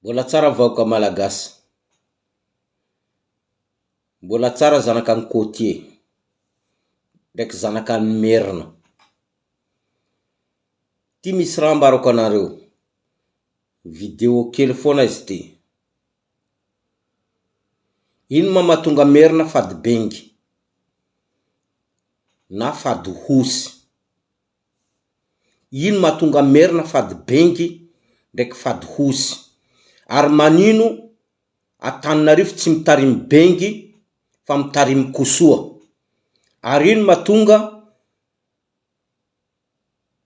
Mbola tsara vahoaka malagasy. Mbola tsara zanakany Côtier ndraiky zanakany Merina. Ty misy raha ambarako anareo. Video kely foana izy ty. Ino ma mahatonga Merina fady bengy na fady hosy? Ino mahatonga Merina fady bengy ndraiky fady hosy? Ary manino Antananarivo tsy mitarimy bengy fa mitarimy kosoa? Ary ino mahatonga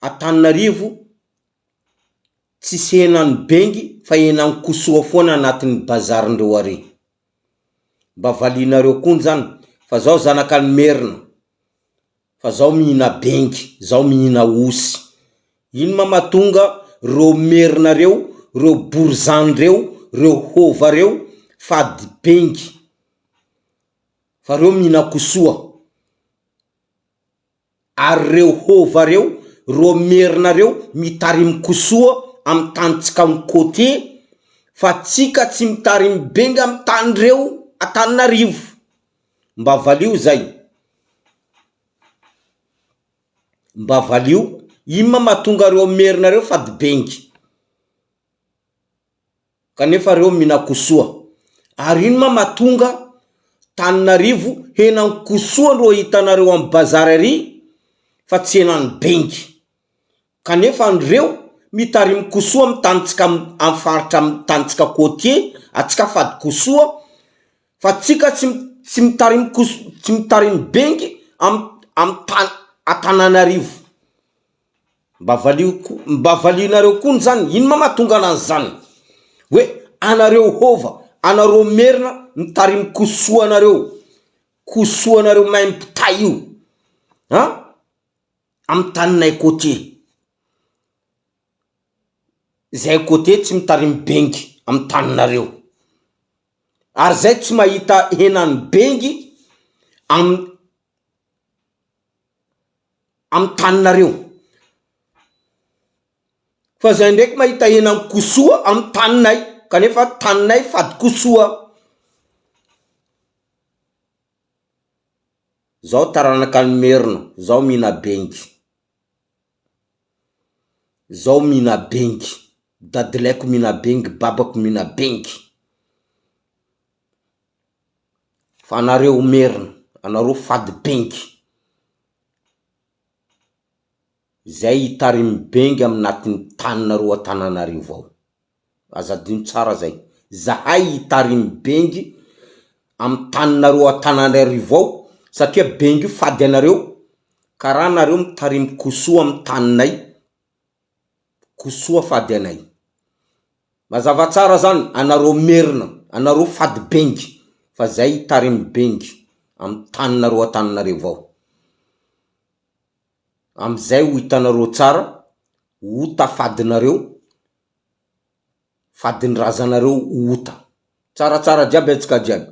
Antananarivo tsy henany bengy fa henany kosoa foana anatin'ny bazarindreo ary? Mba valinareo kon zany fa zao zanakany Merina, fa zao mihina bengy, zao mihina hosy. Ino ma mahatonga reo Merina reo, reo borzan-dreo, reo hova reo fady bengy fa reo mihina kosoa? Ary reo hova reo, reo Merina reo mitarimy kosoa amy tanitsika amy Côtier, fa tsika tsy mitarimy bengy amy tanindreo Antananarivo. Mba valio zay. Mba valio. Ino ma mahatonga reo Merina reo fady bengy kanefa reo mihina kosoa? Ary ino ma mahatonga Antananarivo henany kosoa reo hitanareo amy bazary ary fa tsy henany bengy? Kanefa andreo mitarimy kosoa amy tanitsika amy faritra amy tanitsika Côtier, atsika fady kosoa, fa tsika tsy mitarimy bengy amy Antananarivo. Mba valinareo kon zany. Ino ma mahatonga an'zany? Hoe anareo hova, anareo Merina mitarimy kosoa anareo, kosoa anareo mahay mpitay io, amy taninay Côtier. Zay Côtier tsy mitarimy bengy amy taninareo. Ary zay tsy mahita henany bengy amy taninareo. Fa zay ndraiky mahita henany kosoa amy taninay, kanefa taninay fady kosoa. Zao taranakany Merina, zao mihina bengy. Zao mihina bengy. Dadilaiko mihina bengy, babako mihina bengy. Fa anareo Merina, anareo fady bengy. Zay hitarimy bengy aminatin'ny taninareo Antananarivo ao. Azadino tsara zay. Zahay hitarimy bengy amy taninareo Antananarivo ao, satria bengy fady anareo, karaha nareo mitarimy kosoa amy taninay, kosoa fady anay. Mazava tsara zany anareo Merina, anareo fady bengy, fa zay hitarimy bengy amy taninareo Antananarivo ao. Amizay ho hitanareo tsara, ota fadinareo, fadin-drazanareo ota. Tsaratsara jiaby atsika jiaby.